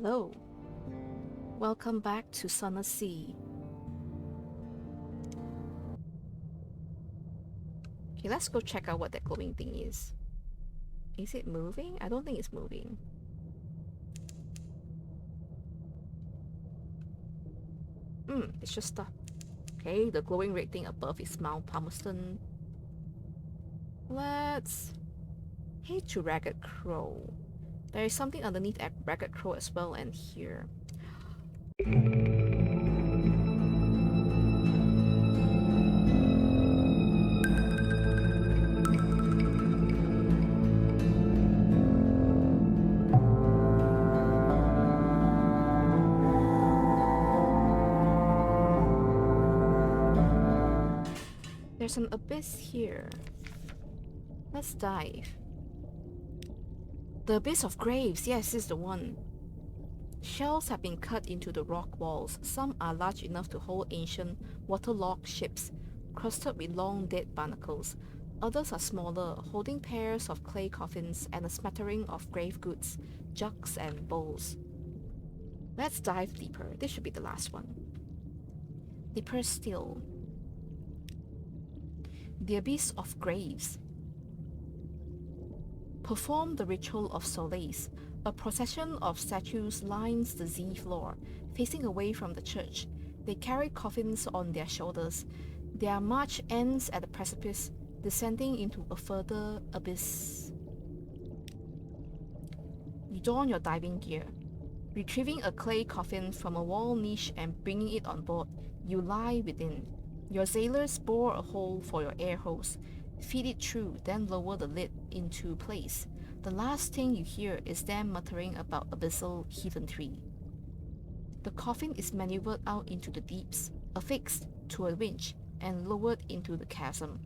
Hello. Welcome back to Sunless Sea. Okay, let's go check out what that glowing thing is. Is it moving? I don't think it's moving. It's just stuff. Okay, the glowing red thing above is Mount Palmerston. Let's head to Ragged Crow. There is something underneath at Ragged Crow as well, and here. There's an abyss here. Let's dive. The Abyss of Graves, yes, this is the one. Shells have been cut into the rock walls. Some are large enough to hold ancient waterlogged ships, crusted with long dead barnacles. Others are smaller, holding pairs of clay coffins and a smattering of grave goods, jugs and bowls. Let's dive deeper. This should be the last one. Deeper still. The Abyss of Graves. Perform the ritual of solace. A procession of statues lines the Z floor, facing away from the church. They carry coffins on their shoulders. Their march ends at the precipice, descending into a further abyss. You don your diving gear. Retrieving a clay coffin from a wall niche and bringing it on board, you lie within. Your sailors bore a hole for your air hose. Feed it through, then lower the lid into place. The last thing you hear is them muttering about abyssal heathenry. The coffin is maneuvered out into the deeps, affixed to a winch, and lowered into the chasm.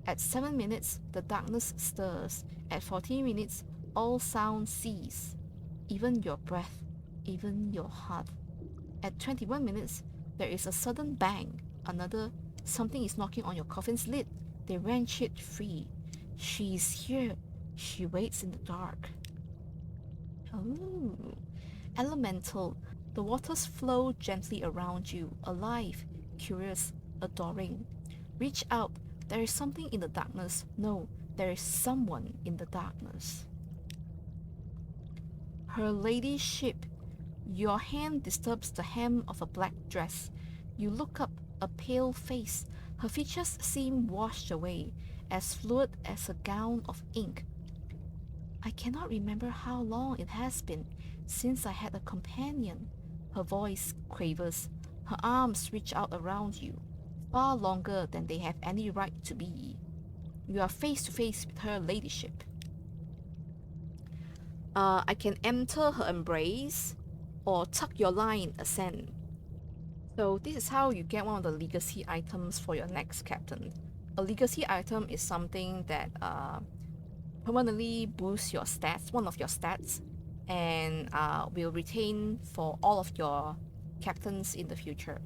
At 7 minutes, the darkness stirs. At 14 minutes, all sound cease. Even your breath, even your heart. At 21 minutes, there is a sudden bang. Another, something is knocking on your coffin's lid. They wrench it free. She's here. She waits in the dark. Oh. Elemental. The waters flow gently around you, alive, curious, adoring. Reach out. There is something in the darkness. No, there is someone in the darkness. Her ladyship. Your hand disturbs the hem of a black dress. You look up, a pale face. Her features seem washed away, as fluid as a gown of ink. I cannot remember how long it has been since I had a companion. Her voice quavers. Her arms reach out around you, far longer than they have any right to be. You are face to face with her ladyship. I can enter her embrace, or tuck your line, ascend. So this is how you get one of the legacy items for your next captain. A legacy item is something that permanently boosts your stats, one of your stats, and will retain for all of your captains in the future.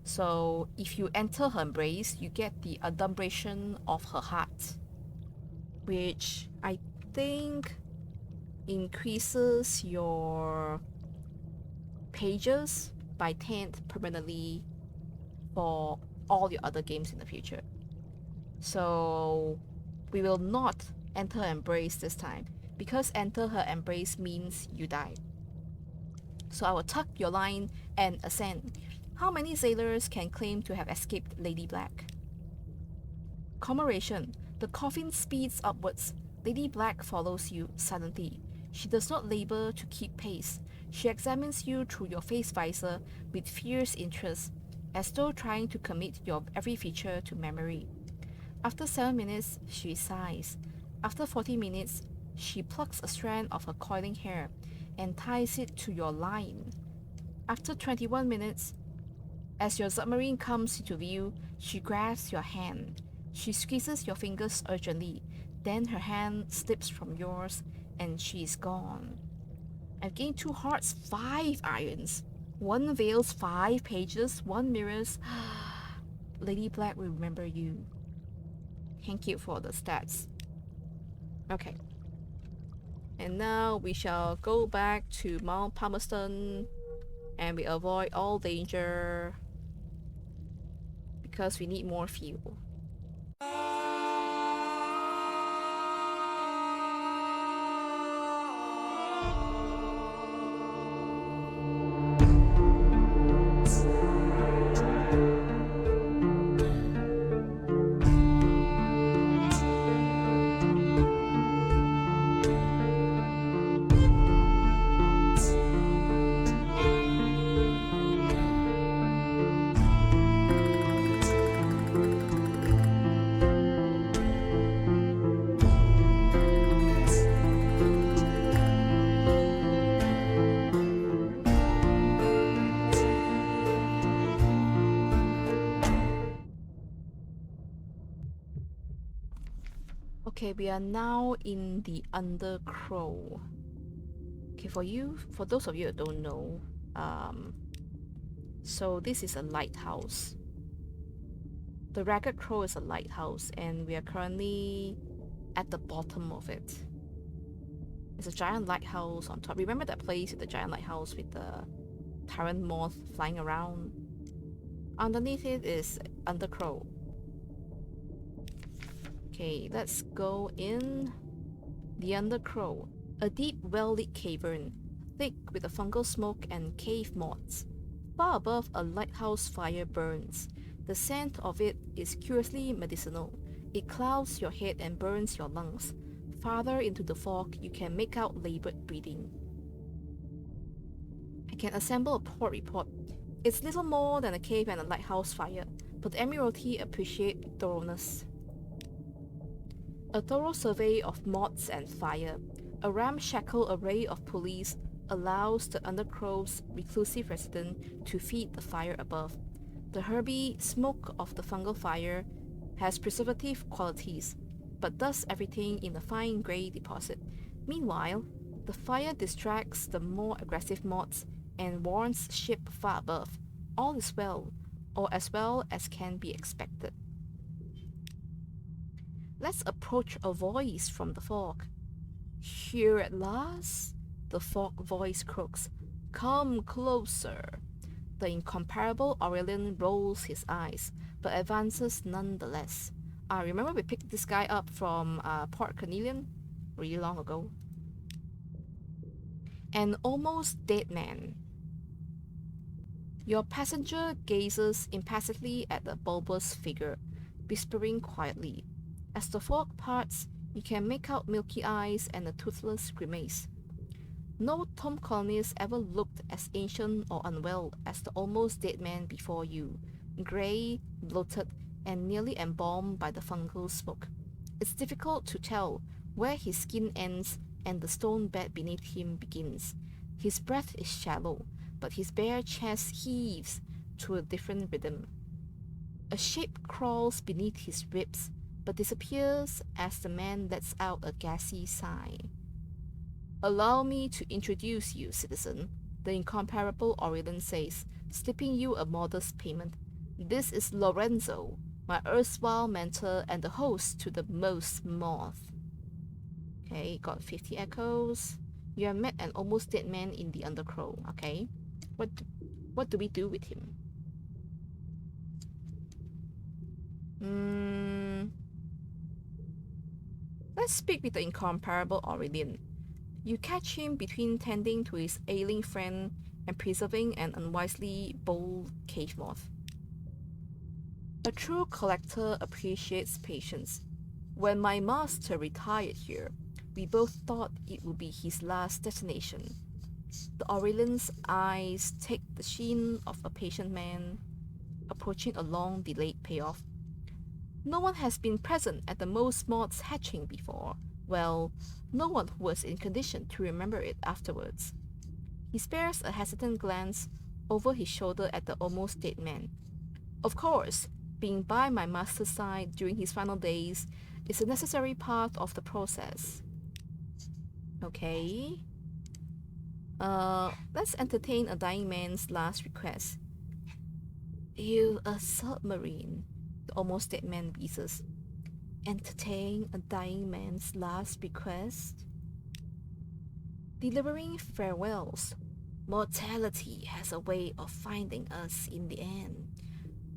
So if you enter her embrace, you get the adumbration of her heart, which I think increases your pages by 10 permanently for all your other games in the future. So we will not enter her embrace this time, because enter her embrace means you die. So I will tuck your line and ascend. How many sailors can claim to have escaped Lady Black? Commemoration. The coffin speeds upwards. Lady Black follows you silently. She does not labor to keep pace. She examines you through your face visor with fierce interest, as though trying to commit your every feature to memory. After 7 minutes, she sighs. After 40 minutes, she plucks a strand of her coiling hair and ties it to your line. After 21 minutes, as your submarine comes into view, she grabs your hand. She squeezes your fingers urgently. Then her hand slips from yours and she is gone. I've gained 2 hearts, 5 irons. 1 veils, 5 pages, 1 mirrors. Lady Black will remember you. Thank you for the stats. Okay. And now we shall go back to Mount Palmerston and we avoid all danger because we need more fuel. Okay, we are now in the Undercrow. Okay, for those of you that don't know, so this is a lighthouse. The Ragged Crow is a lighthouse, and we are currently at the bottom of it. There's a giant lighthouse on top. Remember that place with the giant lighthouse with the tyrant moth flying around? Underneath it is Undercrow. Okay, let's go in the Undercrow. A deep, well-lit cavern, thick with the fungal smoke and cave moths. Far above, a lighthouse fire burns. The scent of it is curiously medicinal. It clouds your head and burns your lungs. Farther into the fog, you can make out labored breathing. I can assemble a port report. It's little more than a cave and a lighthouse fire, but the Admiralty appreciate thoroughness. A thorough survey of moths and fire. A ramshackle array of pulleys allows the Undercrow's reclusive resident to feed the fire above. The herby smoke of the fungal fire has preservative qualities, but does everything in a fine grey deposit. Meanwhile, the fire distracts the more aggressive moths and warns ship far above. All is well, or as well as can be expected. Let's approach a voice from the fog. Here at last? The fog voice croaks. Come closer. The incomparable Aurelian rolls his eyes, but advances nonetheless. Remember we picked this guy up from Port Cornelian really long ago. An almost dead man. Your passenger gazes impassively at the bulbous figure, whispering quietly. As the fog parts, you can make out milky eyes and a toothless grimace. No tomb colonist ever looked as ancient or unwell as the almost dead man before you, grey, bloated, and nearly embalmed by the fungal smoke. It's difficult to tell where his skin ends and the stone bed beneath him begins. His breath is shallow, but his bare chest heaves to a different rhythm. A shape crawls beneath his ribs, but disappears as the man lets out a gassy sigh. Allow me to introduce you, citizen, the incomparable Aurelian says, slipping you a modest payment. This is Lorenzo, my erstwhile mentor and the host to the most moth. Okay, got 50 echoes. You have met an almost dead man in the Undercrow, okay? What do we do with him? Let's speak with the incomparable Aurelian. You catch him between tending to his ailing friend and preserving an unwisely bold cave moth. A true collector appreciates patience. When my master retired here, we both thought it would be his last destination. The Aurelian's eyes take the sheen of a patient man, approaching a long-delayed payoff. No one has been present at the most moths hatching before. Well, no one who was in condition to remember it afterwards. He spares a hesitant glance over his shoulder at the almost dead man. Of course, being by my master's side during his final days is a necessary part of the process. Okay. Let's entertain a dying man's last request. You a submarine, the almost dead man wheezes. Entertain a dying man's last request? delivering farewells. Mortality has a way of finding us in the end.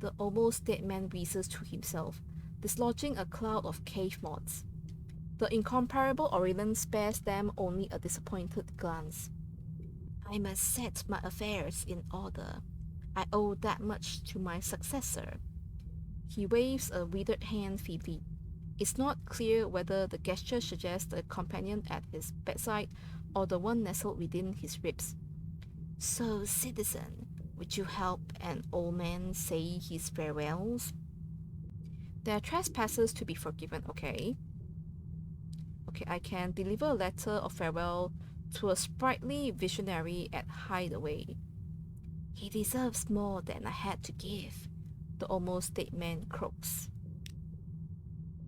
The almost dead man wheezes to himself, dislodging a cloud of cave moths. The incomparable Aurelian spares them only a disappointed glance. I must set my affairs in order. I owe that much to my successor. He waves a withered hand feebly. It's not clear whether the gesture suggests a companion at his bedside or the one nestled within his ribs. So, citizen, would you help an old man say his farewells? There are trespasses to be forgiven, okay? Okay, I can deliver a letter of farewell to a sprightly visionary at Hideaway. He deserves more than I had to give, the almost dead man croaks.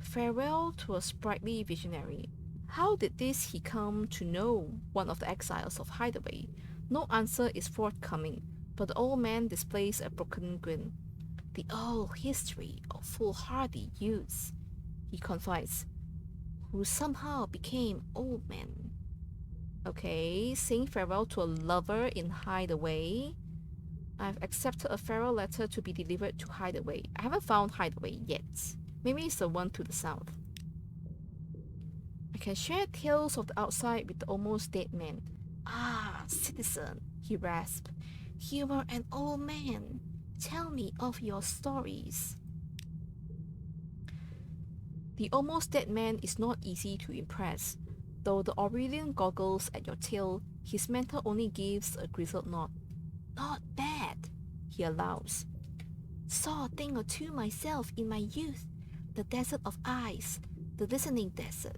Farewell to a sprightly visionary. How did this he come to know one of the exiles of Hideaway? No answer is forthcoming, but the old man displays a broken grin. The old history of foolhardy youths, he confides, who somehow became old men. Okay, saying farewell to a lover in Hideaway. I've accepted a farewell letter to be delivered to Hideaway. I haven't found Hideaway yet. Maybe it's the one to the south. I can share tales of the outside with the almost dead man. Ah, citizen, he rasped. You are an old man. Tell me of your stories. The almost dead man is not easy to impress. Though the Aurelian goggles at your tail, his mentor only gives a grizzled nod. Not bad, he allows. Saw a thing or two myself in my youth. The desert of ice, the listening desert,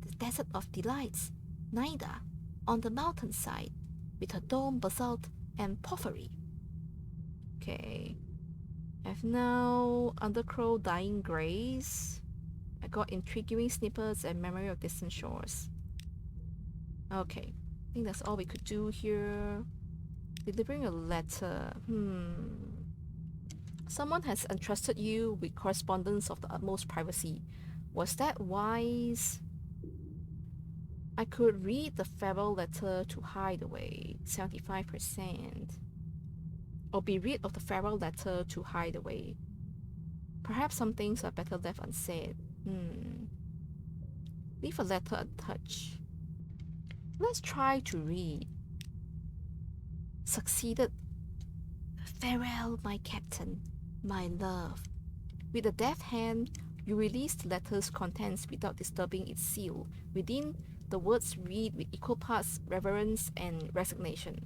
the desert of delights, Nida, on the mountainside, with her dome, basalt, and porphyry. Okay. I've now Undercrow Dying Grace. I got intriguing snippets and memory of distant shores. Okay. I think that's all we could do here. Delivering a letter. Someone has entrusted you with correspondence of the utmost privacy. Was that wise? I could read the farewell letter to Hideaway, 75%. Or be rid of the farewell letter to Hideaway. Perhaps some things are better left unsaid. Leave a letter untouched. Let's try to read. Succeeded. Farewell, my captain, my love. With a deft hand, you release the letter's contents without disturbing its seal. Within, the words read with equal parts reverence and resignation.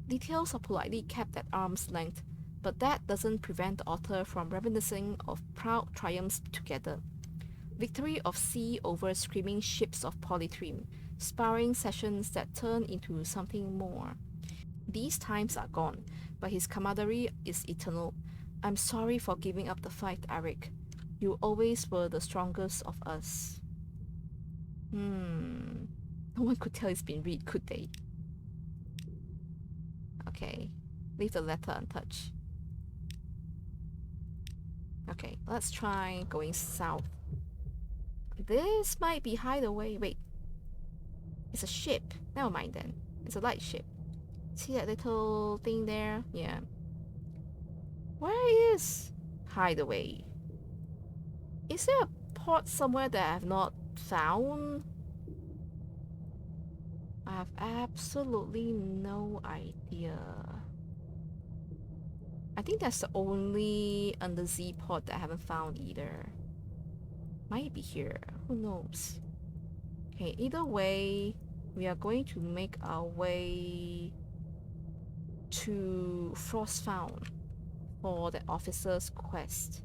Details are politely kept at arm's length, but that doesn't prevent the author from reminiscing of proud triumphs together. Victory of sea over screaming ships of polytrim, sparring sessions that turn into something more. These times are gone, but his camaraderie is eternal. I'm sorry for giving up the fight, Eric. You always were the strongest of us. No one could tell it's been read, could they? Okay, leave the letter untouched. Okay, let's try going south. This might be Hideaway. Wait, it's a ship. Never mind then. It's a light ship. See that little thing there? Yeah. Where is Hideaway? Is there a port somewhere that I have not found? I have absolutely no idea. I think that's the only undersea port that I haven't found either. Might be here. Who knows? Okay, either way, we are going to make our way to Frostfound for the officer's quest.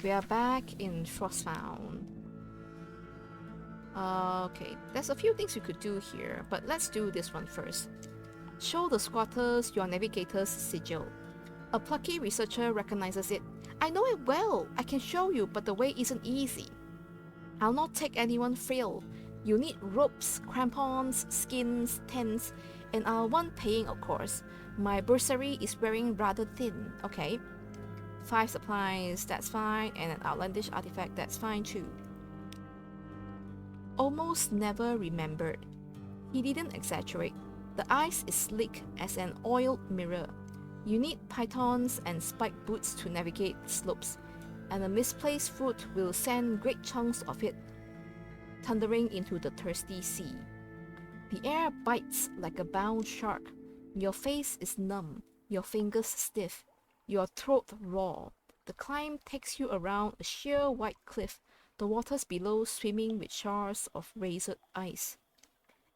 We are back in Frostfound. Okay, there's a few things you could do here, but let's do this one first. Show the squatters your navigator's sigil. A plucky researcher recognizes it. I know it well. I can show you, but the way isn't easy. I'll not take anyone frail. You need ropes, crampons, skins, tents, and I'll want paying, of course. My bursary is wearing rather thin, okay? 5 supplies, that's fine, and an outlandish artifact, that's fine too. Almost never remembered. He didn't exaggerate. The ice is slick as an oiled mirror. You need pythons and spiked boots to navigate slopes, and a misplaced foot will send great chunks of it thundering into the thirsty sea. The air bites like a bound shark. Your face is numb, your fingers stiff, your throat raw. The climb takes you around a sheer white cliff, the waters below swimming with shards of razored ice.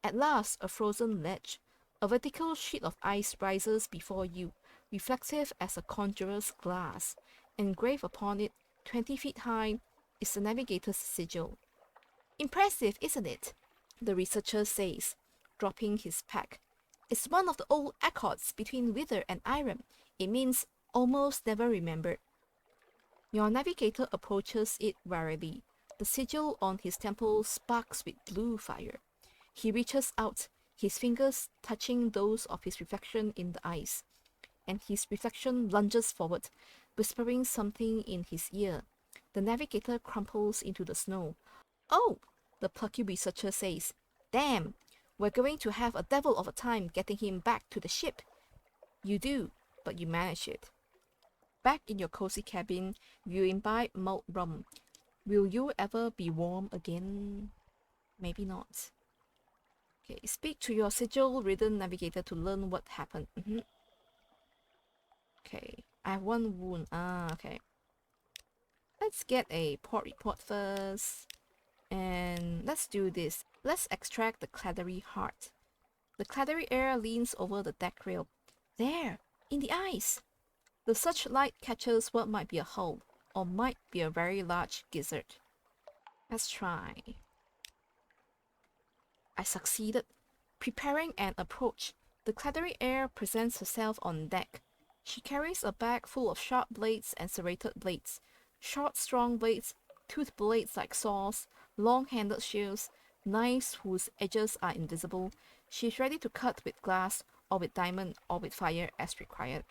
At last, a frozen ledge. A vertical sheet of ice rises before you, reflective as a conjurer's glass. Engraved upon it, 20 feet high, is the navigator's sigil. Impressive, isn't it? The researcher says, dropping his pack. It's one of the old accords between Wither and Iron. It means almost never remembered. Your navigator approaches it warily. The sigil on his temple sparks with blue fire. He reaches out, his fingers touching those of his reflection in the ice, and his reflection lunges forward, whispering something in his ear. The navigator crumples into the snow. Oh, the plucky researcher says. Damn, we're going to have a devil of a time getting him back to the ship. You do, but you manage it. Back in your cozy cabin, you imbibe mulled rum. Will you ever be warm again? Maybe not. Okay, speak to your Sigil-Ridden Navigator to learn what happened. Okay, I have 1 wound. Okay. Let's get a port report first. And let's do this. Let's extract the Cladery Heart. The Cladery Heir leans over the deck rail. There, in the ice. The searchlight catches what might be a hull, or might be a very large gizzard. Let's try. I succeeded. Preparing an approach, the Cladery Heir presents herself on deck. She carries a bag full of sharp blades and serrated blades, short, strong blades, toothed blades like saws, long-handled shields, knives whose edges are invisible. She is ready to cut with glass, or with diamond, or with fire as required.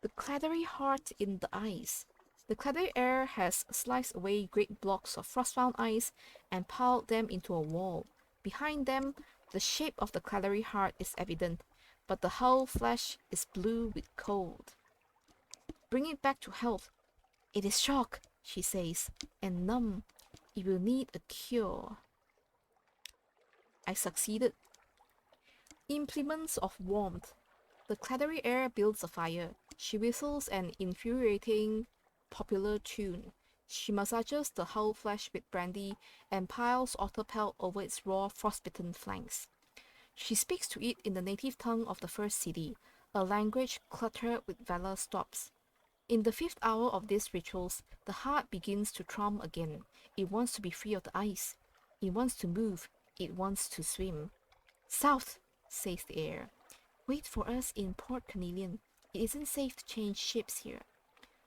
The Cladery Heart in the ice. The Cladery Heir has sliced away great blocks of frostbound ice and piled them into a wall. Behind them, the shape of the Cladery Heart is evident, but the hull flesh is blue with cold. Bring it back to health. It is shock, she says, and numb. It will need a cure. I succeeded. Implements of warmth. The Cladery Heir builds a fire. She whistles an infuriating popular tune. She massages the hull flesh with brandy and piles otter pelt over its raw, frostbitten flanks. She speaks to it in the native tongue of the first city, a language cluttered with valor stops. In the 5th hour of these rituals, the heart begins to thrum again. It wants to be free of the ice. It wants to move. It wants to swim. South, says the air. Wait for us in Port Cornelian. It isn't safe to change ships here.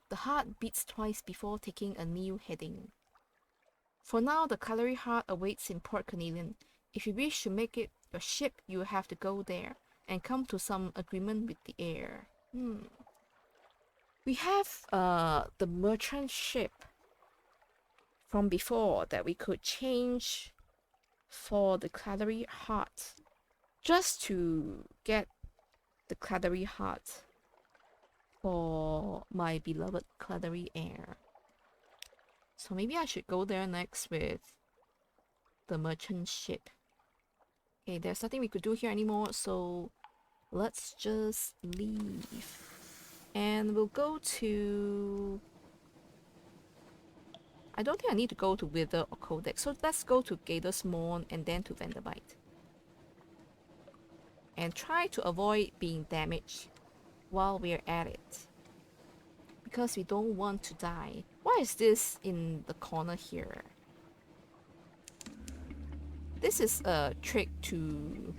The heart beats twice before taking a new heading. For now, the Cladery Heart awaits in Port Cornelian. If you wish to make it your ship, you have to go there and come to some agreement with the air. We have the merchant ship from before that we could change for the Cladery Heart, just to get the Cladery Heart for my beloved Cladery Heir. So maybe I should go there next with the merchant ship. Okay, there's nothing we could do here anymore, so let's just leave. And we'll go to... I don't think I need to go to Wither or Codex, so let's go to Gator's Mourn and then to Vanderbilt. And try to avoid being damaged while we're at it, because we don't want to die. Why is this in the corner here? This is a trick to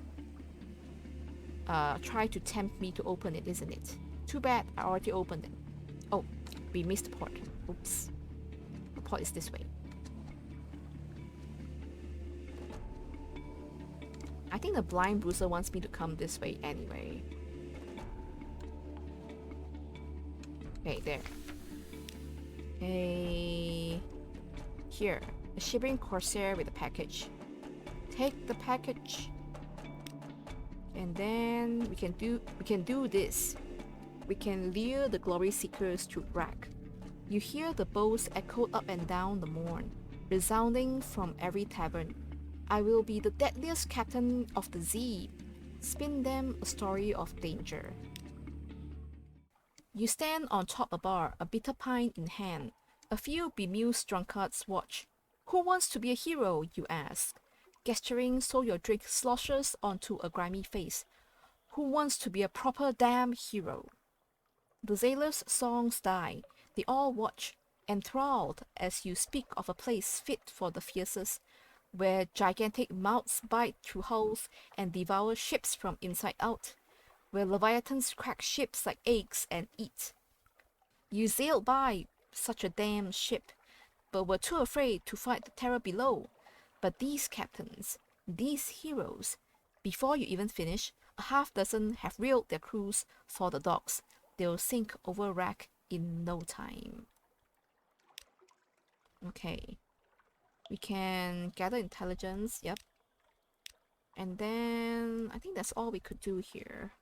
try to tempt me to open it, isn't it? Too bad, I already opened it. Oh, we missed the port. Oops. The port is this way. I think the blind bruiser wants me to come this way anyway. Okay, there. Okay. Here, a shivering Corsair with a package. Take the package. And then we can do this. We can lure the glory seekers to wrack. You hear the bows echoed up and down the morn, resounding from every tavern. I will be the deadliest captain of the Sea. Spin them a story of danger. You stand on top a bar, a bitter pint in hand. A few bemused drunkards watch. Who wants to be a hero, you ask, gesturing so your drink sloshes onto a grimy face. Who wants to be a proper damn hero? The sailors' songs die. They all watch, enthralled as you speak of a place fit for the fiercest, where gigantic mouths bite through hulls and devour ships from inside out, where leviathans crack ships like eggs and eat. You sailed by such a damn ship, but were too afraid to fight the terror below. But these captains, these heroes, before you even finish, a half dozen have reeled their crews for the docks. They'll sink over wreck in no time. Okay. We can gather intelligence, yep. And then I think that's all we could do here.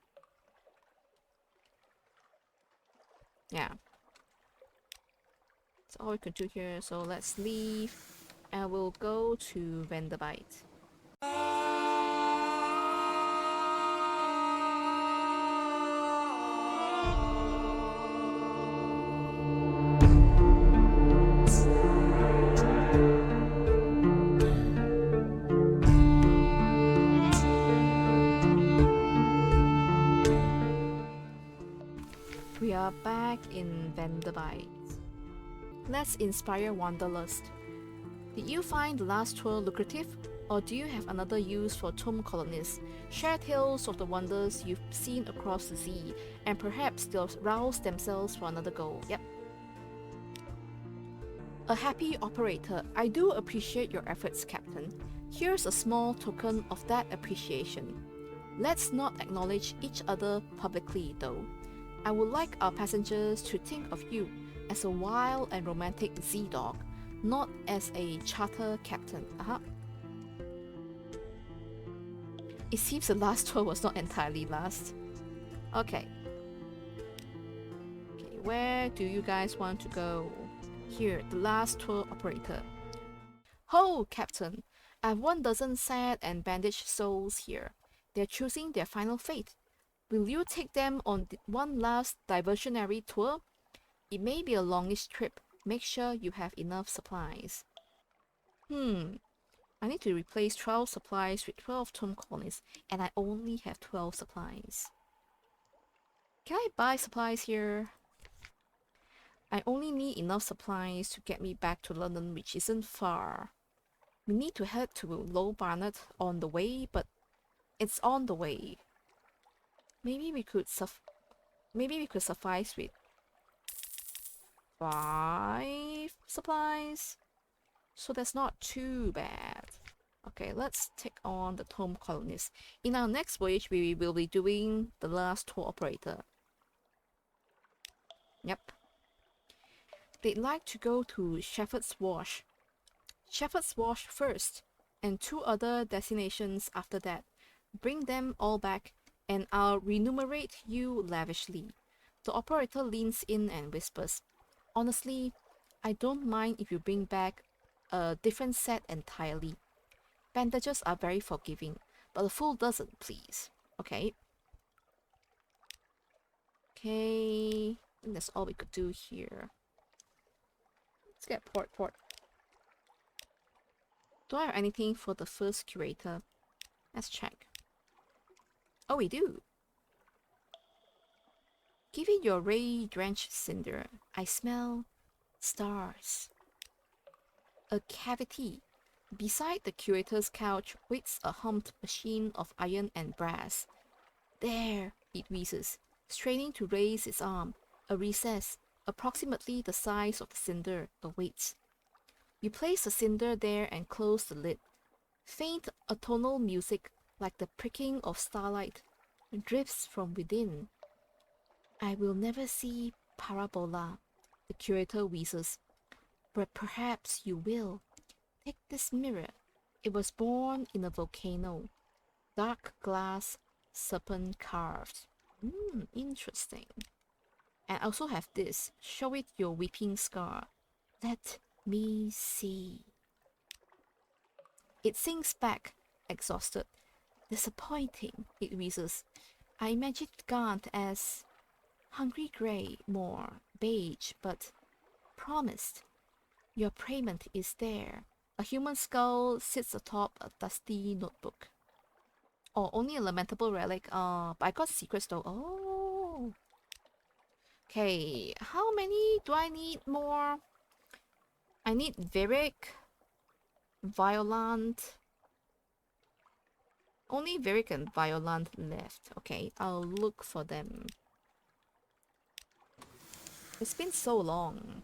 Yeah. That's all we could do here, so let's leave and we'll go to Vanderbilt. We are back in Vanderbilt. Let's inspire wanderlust. Did you find the last tour lucrative? Or do you have another use for tomb colonists? Share tales of the wonders you've seen across the sea, and perhaps they'll rouse themselves for another go. Yep. A happy operator. I do appreciate your efforts, Captain. Here's a small token of that appreciation. Let's not acknowledge each other publicly, though. I would like our passengers to think of you as a wild and romantic Z-Dog, not as a charter captain. It seems the last tour was not entirely last. Okay. Okay, where do you guys want to go? Here, the last tour operator. Ho, Captain! I have 1 dozen sad and bandaged souls here. They're choosing their final fate. Will you take them on one last diversionary tour? It may be a longish trip. Make sure you have enough supplies. I need to replace 12 supplies with 12 tomb colonies, and I only have 12 supplies. Can I buy supplies here? I only need enough supplies to get me back to London, which isn't far. We need to head to Low Barnet on the way, but it's on the way. Maybe we could suffice with 5 supplies, so that's not too bad. Okay, let's take on the tomb colonists. In our next voyage, we will be doing the last tour operator. Yep. They'd like to go to Shepherd's Wash. Shepherd's Wash first, and 2 other destinations after that. Bring them all back, and I'll remunerate you lavishly. The operator leans in and whispers, honestly, I don't mind if you bring back a different set entirely. Bandages are very forgiving, but a full dozen, please. Okay. Okay, I think that's all we could do here. Let's get port. Do I have anything for the first curator? Let's check. Oh, we do. Give it your ray-drenched cinder. I smell stars. A cavity. Beside the curator's couch waits a humped machine of iron and brass. There, it wheezes, straining to raise its arm. A recess, approximately the size of the cinder, awaits. You place the cinder there and close the lid. Faint autumnal music, like the pricking of starlight, drifts from within. I will never see Parabola, the curator wheezes. But perhaps you will. Take this mirror. It was born in a volcano. Dark glass, serpent carved. Interesting. And I also have this. Show it your weeping scar. Let me see. It sinks back, exhausted. Disappointing, it wheezes. I imagined Gaunt as hungry grey, more beige, but promised. Your payment is there. A human skull sits atop a dusty notebook. Oh, only a lamentable relic. But I got secrets though. Oh. Okay, how many do I need more? I need Vieric, Violent. Only Vieric and Violent left. Okay, I'll look for them. It's been so long.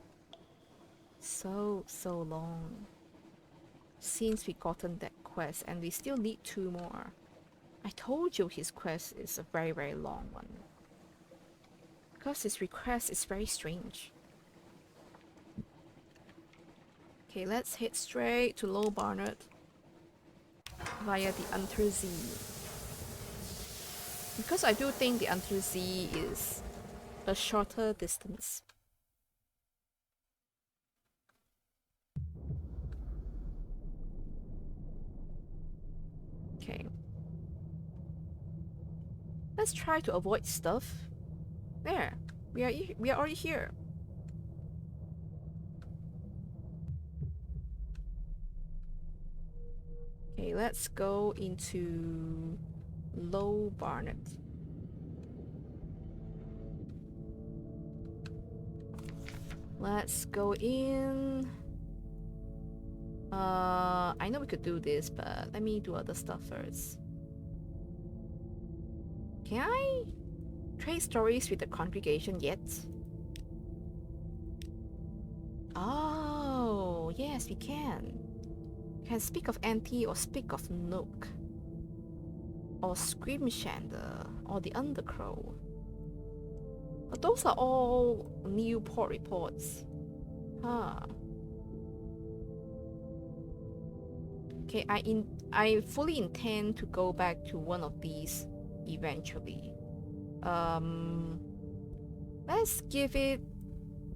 So long. Since we gotten that quest, and we still need 2 more. I told you his quest is a very long one. Because his request is very strange. Okay, let's head straight to Low Barnard via the Untersee. Because I do think the Untersee is a shorter distance. Okay. Let's try to avoid stuff. There. We are already here. Okay, let's go into Low Barnard. Let's go in. I know we could do this, but let me do other stuff first. Can I trade stories with the congregation yet? Oh, yes, we can. Can speak of Auntie or speak of Nook. Or Scrimshander or the Undercrow. But those are all new port reports. Huh. Okay, I fully intend to go back to one of these eventually. Let's give it.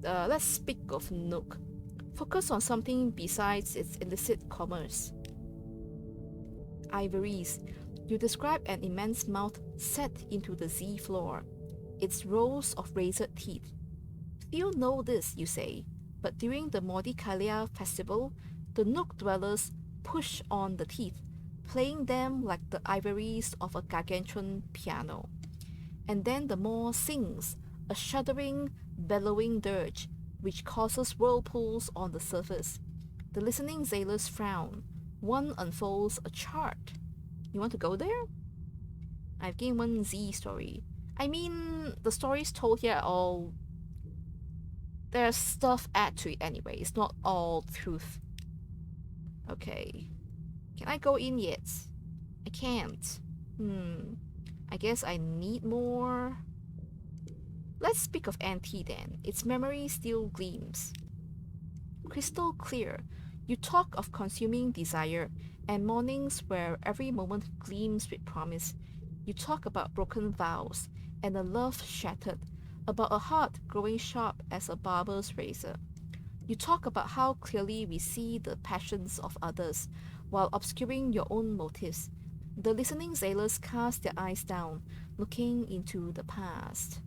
Let's speak of Nook. Focus on something besides its illicit commerce. Ivories. You describe an immense mouth set into the Z floor, its rows of razored teeth. Few know this, you say, but during the Mordikalia festival, the Nook dwellers push on the teeth, playing them like the ivories of a gargantuan piano. And then the Maw sings, a shuddering, bellowing dirge, which causes whirlpools on the surface. The listening sailors frown. One unfolds a chart. You want to go there? I've gained 1 Z story. I mean, the stories told here are all... There's stuff added to it anyway. It's not all truth. Okay. Can I go in yet? I can't. I guess I need more. Let's speak of Auntie then. Its memory still gleams. Crystal clear. You talk of consuming desire and mornings where every moment gleams with promise. You talk about broken vows and a love shattered, about a heart growing sharp as a barber's razor. You talk about how clearly we see the passions of others while obscuring your own motives. The listening sailors cast their eyes down, looking into the past.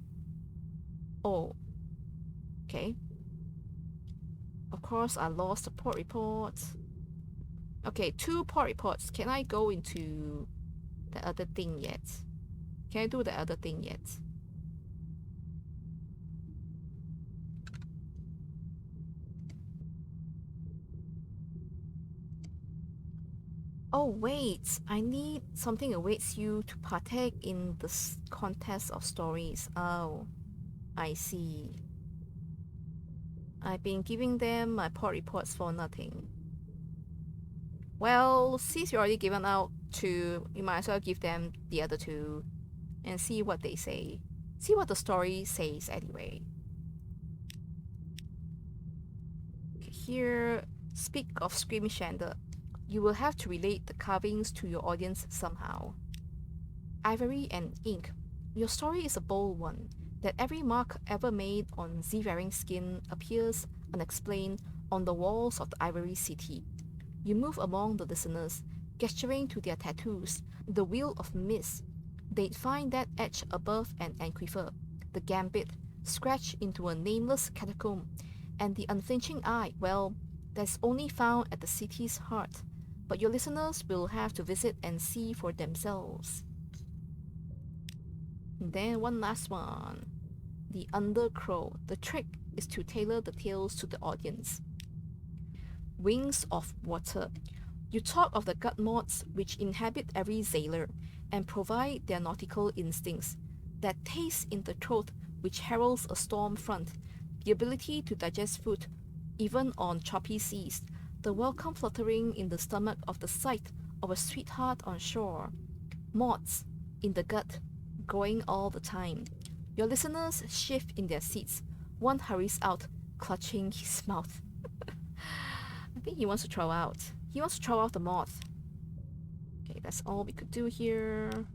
Oh, okay. Of course, I lost the port report. Okay, 2 port reports. Can I go into the other thing yet? Can I do the other thing yet? Oh wait, I need something awaits you to partake in this contest of stories. Oh, I see. I've been giving them my port reports for nothing. Well, since you already given out two, you might as well give them the other two and see what they say. See what the story says anyway. Okay, here, speak of Scrimshander. You will have to relate the carvings to your audience somehow. Ivory and ink. Your story is a bold one, that every mark ever made on seafaring skin appears unexplained on the walls of the Ivory City. You move among the listeners, gesturing to their tattoos, the wheel of mist. They'd find that edge above an aquifer, the gambit, scratched into a nameless catacomb, and the unflinching eye, well, that's only found at the city's heart. But your listeners will have to visit and see for themselves. And then one last one. The Undercrow. The trick is to tailor the tales to the audience. Wings of water. You talk of the gut moths which inhabit every sailor and provide their nautical instincts, that taste in the throat which heralds a storm front, the ability to digest food, even on choppy seas, the welcome fluttering in the stomach of the sight of a sweetheart on shore. Moths in the gut, going all the time. Your listeners shift in their seats. One hurries out, clutching his mouth. I think he wants to throw out. He wants to throw out the moth. Okay, that's all we could do here.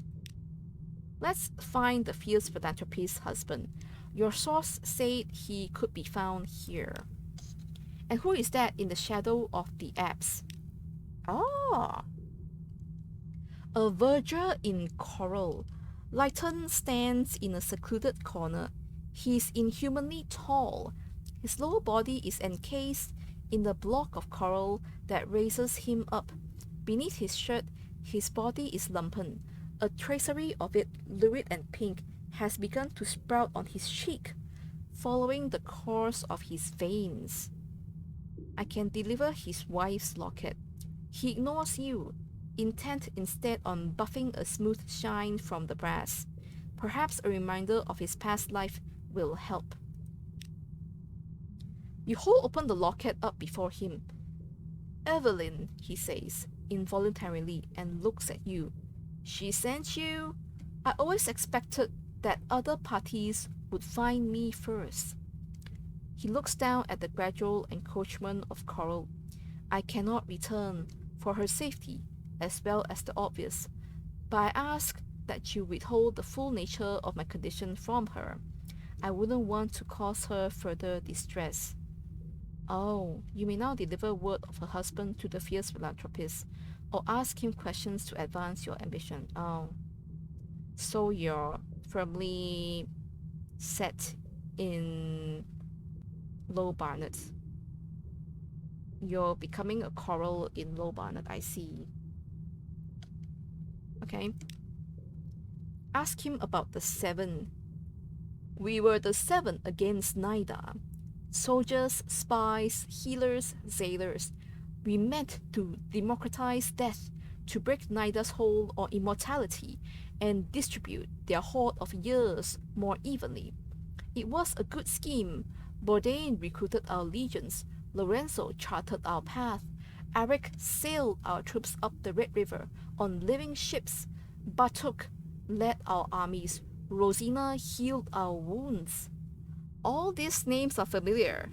Let's find the fierce philanthropist's husband. Your source said he could be found here. And who is that in the shadow of the apse? Ah, a verger in coral. Lytton stands in a secluded corner. He is inhumanly tall. His lower body is encased in the block of coral that raises him up. Beneath his shirt, his body is lumpen. A tracery of it, lurid and pink, has begun to sprout on his cheek, following the course of his veins. I can deliver his wife's locket. He ignores you, intent instead on buffing a smooth shine from the brass. Perhaps a reminder of his past life will help. You hold open the locket up before him. Evelyn, he says, involuntarily, and looks at you. She sent you? I always expected that other parties would find me first. He looks down at the gradual encroachment of coral. I cannot return, for her safety, as well as the obvious, but I ask that you withhold the full nature of my condition from her. I wouldn't want to cause her further distress. Oh, you may now deliver word of her husband to the fierce philanthropist, or ask him questions to advance your ambition. Oh, so you're firmly set in Low Barnet. You're becoming a coral in Low Barnet, I see. Okay. Ask him about the seven. We were the seven against Nida. Soldiers, spies, healers, sailors. We meant to democratize death, to break Nida's hold on immortality, and distribute their hoard of years more evenly. It was a good scheme. Bourdain recruited our legions. Lorenzo charted our path. Eric sailed our troops up the Red River on living ships. Batuk led our armies. Rosina healed our wounds. All these names are familiar.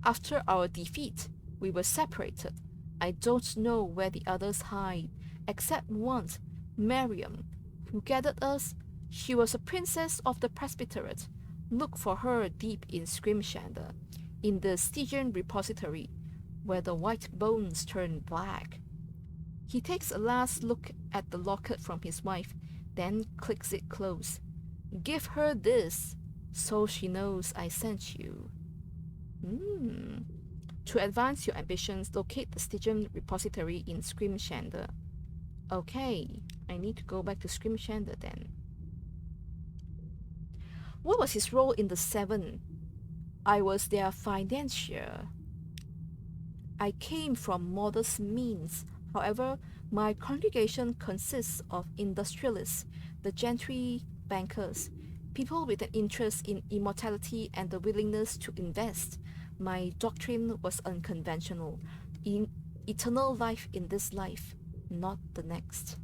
After our defeat, we were separated. I don't know where the others hide, except one, Miriam, who gathered us. She was a princess of the Presbyterate. Look for her deep in Scrimshander, in the Stygian repository, where the white bones turn black. He takes a last look at the locket from his wife, then clicks it close. Give her this, so she knows I sent you. To advance your ambitions, locate the Stygian repository in Scrimshander. Okay, I need to go back to Scrimshander then. What was his role in the Seven? I was their financier. I came from modest means. However, my congregation consists of industrialists, the gentry, bankers, people with an interest in immortality and the willingness to invest. My doctrine was unconventional. In eternal life in this life, not the next.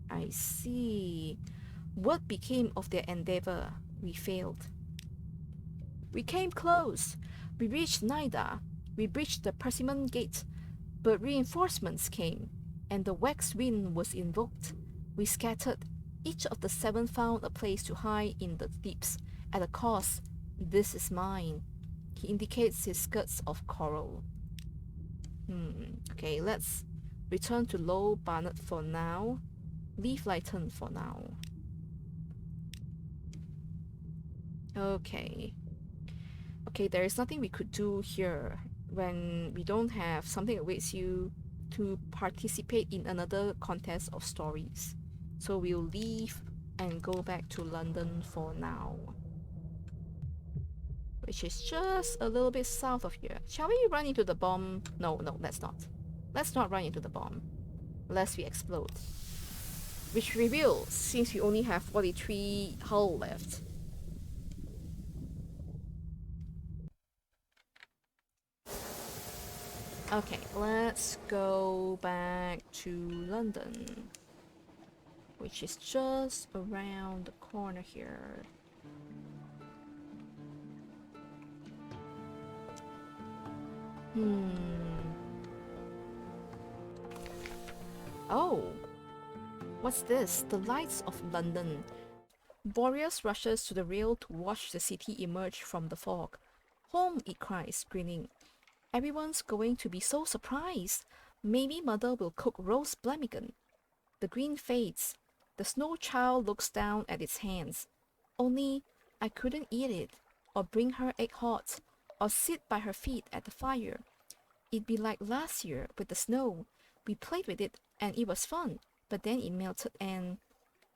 I see. What became of their endeavor? We failed. We came close. We reached Nida. We breached the Persimmon Gate. But reinforcements came, and the wax wind was invoked. We scattered. Each of the 7 found a place to hide in the deeps. At a cost, this is mine. He indicates his skirts of coral. Okay, let's return to Low Barnet for now. Leave Lytton for now. Okay, there is nothing we could do here when we don't have something that waits you to participate in another contest of stories. So we'll leave and go back to London for now, which is just a little bit south of here. Shall we run into the bomb? No, let's not. Let's not run into the bomb, lest we explode. Which reveals, since we only have 43 hull left. Okay, let's go back to London, which is just around the corner here. Oh, what's this? The lights of London. Boreas rushes to the rail to watch the city emerge from the fog. Home, it cries, grinning. Everyone's going to be so surprised. Maybe Mother will cook roast ptarmigan. The green fades. The snow child looks down at its hands. Only I couldn't eat it, or bring her egg hot, or sit by her feet at the fire. It'd be like last year with the snow. We played with it and it was fun, but then it melted and...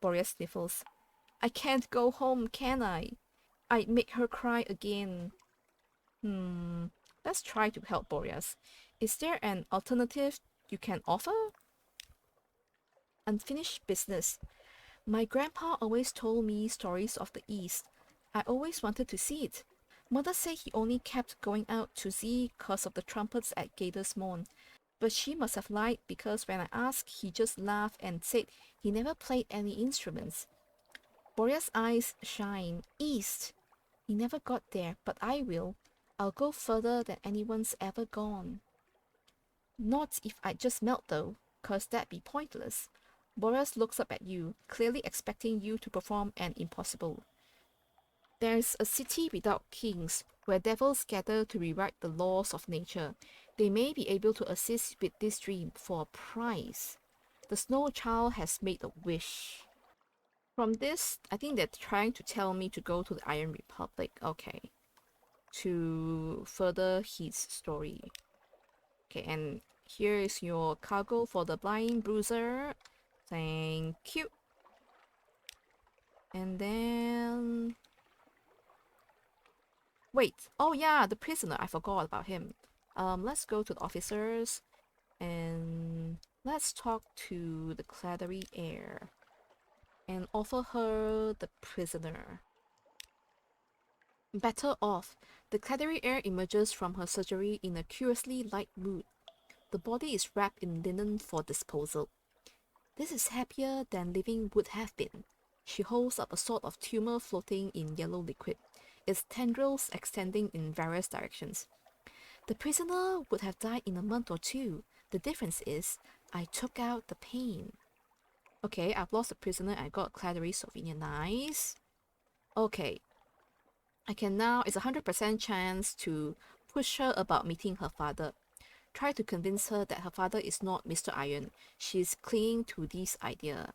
Boreas sniffles. I can't go home, can I? I'd make her cry again. Let's try to help Boreas. Is there an alternative you can offer? Unfinished business. My grandpa always told me stories of the East. I always wanted to see it. Mother said he only kept going out to see 'cause of the trumpets at Gators Morn. But she must have lied because when I asked, he just laughed and said he never played any instruments. Boreas' eyes shine. East. He never got there, but I will. I'll go further than anyone's ever gone. Not if I just melt though, 'cause that'd be pointless. Boreas looks up at you, clearly expecting you to perform an impossible. There's a city without kings, where devils gather to rewrite the laws of nature. They may be able to assist with this dream for a price. The Snow Child has made a wish. From this, I think they're trying to tell me to go to the Iron Republic. Okay. To further his story. Okay, and here is your cargo for the Blind Bruiser. Thank you. And then... Wait, oh yeah, the prisoner, I forgot about him. Let's go to the officers and let's talk to the Cladery Heir and offer her the prisoner. Better off, the Cladery Heir emerges from her surgery in a curiously light mood. The body is wrapped in linen for disposal. This is happier than living would have been. She holds up a sort of tumor floating in yellow liquid, its tendrils extending in various directions. The prisoner would have died in a month or 2. The difference is, I took out the pain. Okay, I've lost a prisoner. I got Cladery souvenir. Nice. Okay. I can now, it's a 100% chance to push her about meeting her father. Try to convince her that her father is not Mr. Iron. She's clinging to this idea.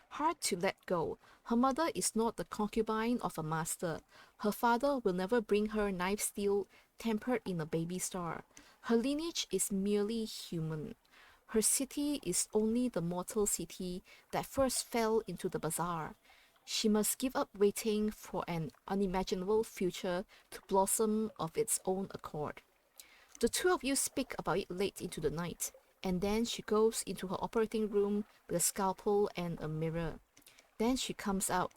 Hard to let go. Her mother is not the concubine of a master. Her father will never bring her knife steel tempered in a baby star. Her lineage is merely human. Her city is only the mortal city that first fell into the bazaar. She must give up waiting for an unimaginable future to blossom of its own accord. The 2 of you speak about it late into the night. And then she goes into her operating room with a scalpel and a mirror. Then she comes out.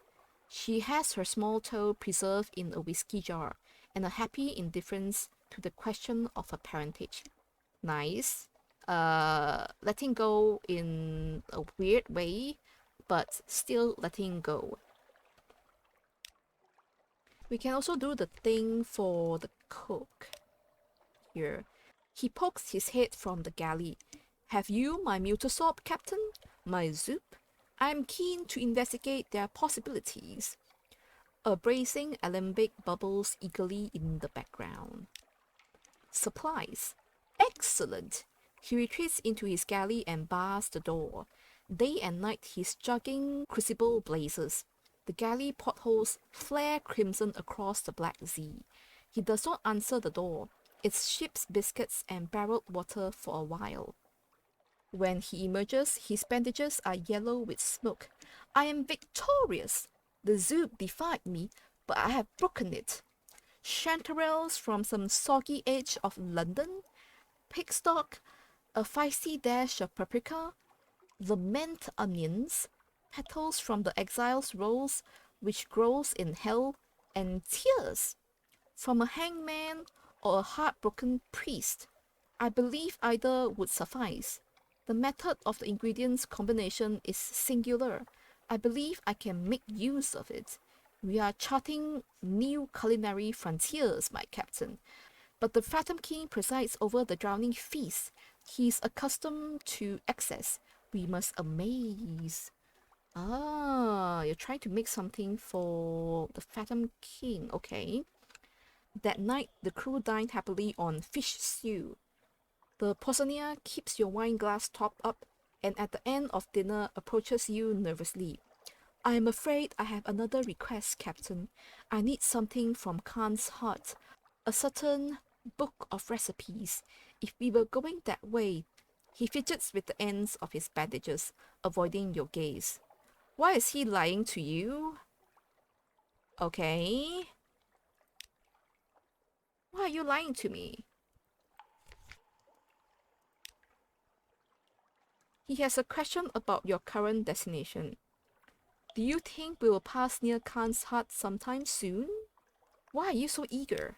She has her small toe preserved in a whiskey jar and a happy indifference to the question of her parentage. Nice. Letting go in a weird way, but still letting go. We can also do the thing for the cook here. He pokes his head from the galley. Have you my Mutasop, Captain? My Zoop? I'm keen to investigate their possibilities. A bracing alembic bubbles eagerly in the background. Supplies. Excellent! He retreats into his galley and bars the door. Day and night his jugging crucible blazes. The galley potholes flare crimson across the black sea. He does not answer the door. It ships biscuits and barreled water for a while. When he emerges, his bandages are yellow with smoke. I am victorious! The Zoop defied me, but I have broken it. Chanterelles from some soggy edge of London, pig stock, a feisty dash of paprika, lament onions, petals from the exile's rose which grows in hell, and tears from a hangman or a heartbroken priest. I believe either would suffice. The method of the ingredients combination is singular. I believe I can make use of it. We are charting new culinary frontiers, my captain. But the Phantom King presides over the drowning feast. He is accustomed to excess. We must amaze. Ah, you're trying to make something for the Phantom King. Okay. That night, the crew dined happily on fish stew. The Poissonnier keeps your wine glass topped up, and at the end of dinner approaches you nervously. I am afraid I have another request, Captain. I need something from Khan's heart, a certain book of recipes. If we were going that way, he fidgets with the ends of his bandages, avoiding your gaze. Why is he lying to you? Okay. Why are you lying to me? He has a question about your current destination. Do you think we will pass near Khan's hut sometime soon? Why are you so eager?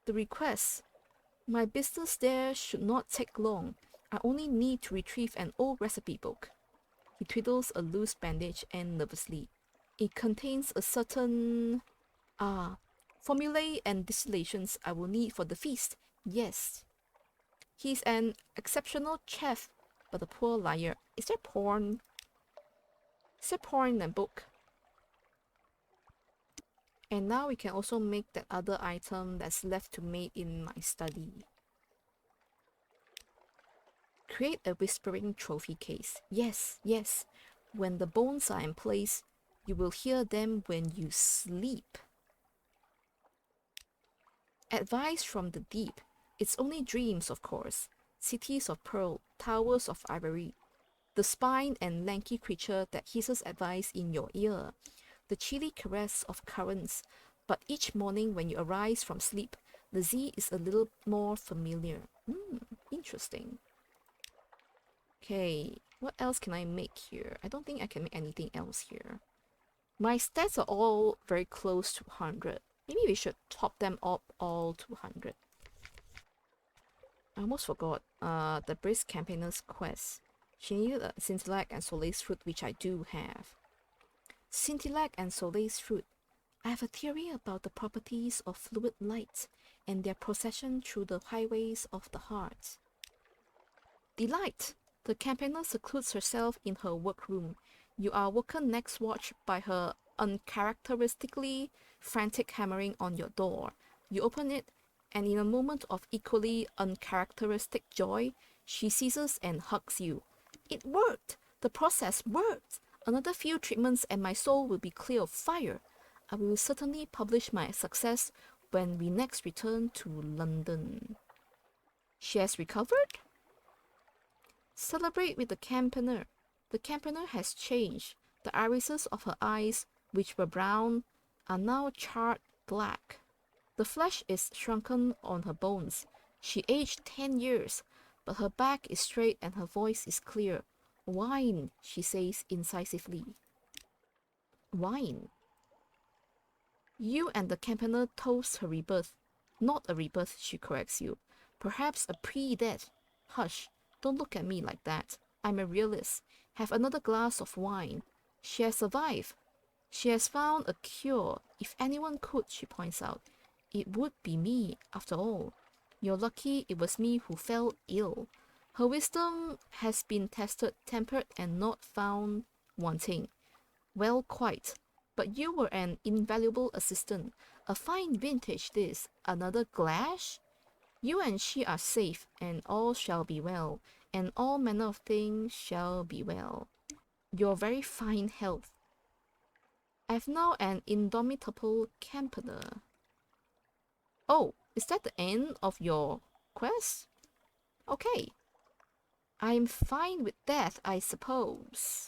The request. My business there should not take long. I only need to retrieve an old recipe book. He twiddles a loose bandage and nervously. It contains a certain... formulae and distillations I will need for the feast. Yes. He's an exceptional chef, but a poor liar. Is there porn? Is there porn in the book? And now we can also make that other item that's left to make in my study. Create a whispering trophy case. Yes, yes. When the bones are in place, you will hear them when you sleep. Advice from the deep. It's only dreams, of course. Cities of pearl, towers of ivory. The spine and lanky creature that hisses advice in your ear. The chilly caress of currents. But each morning when you arise from sleep, the Z is a little more familiar. Interesting. Okay, what else can I make here? I don't think I can make anything else here. My stats are all very close to 100. Maybe we should top them up all to 100. I almost forgot the Brisk Campaigner's quest. She needed a Scintillac and Soleil's Fruit, which I do have. Scintillac and Soleil's Fruit. I have a theory about the properties of fluid light and their procession through the highways of the heart. Delight! The campaigner secludes herself in her workroom. You are woken next watch by her uncharacteristically frantic hammering on your door. You open it, and in a moment of equally uncharacteristic joy, she seizes and hugs you. It worked! The process worked! Another few treatments and my soul will be clear of fire. I will certainly publish my success when we next return to London. She has recovered? Celebrate with the campaigner. The campaigner has changed. The irises of her eyes, which were brown, are now charred black. The flesh is shrunken on her bones. She aged 10 years, but her back is straight and her voice is clear. Wine, she says incisively. Wine. You and the campaigner toast her rebirth. Not a rebirth, she corrects you. Perhaps a pre-death. Hush, don't look at me like that. I'm a realist. Have another glass of wine. She has survived. She has found a cure. If anyone could, she points out, it would be me, after all. You're lucky it was me who fell ill. Her wisdom has been tested, tempered, and not found wanting. Well, quite. But you were an invaluable assistant. A fine vintage this. Another glass? You and she are safe, and all shall be well, and all manner of things shall be well. Your very fine health. I've now an Indomitable Campaigner. Oh, is that the end of your quest? Okay. I'm fine with that, I suppose.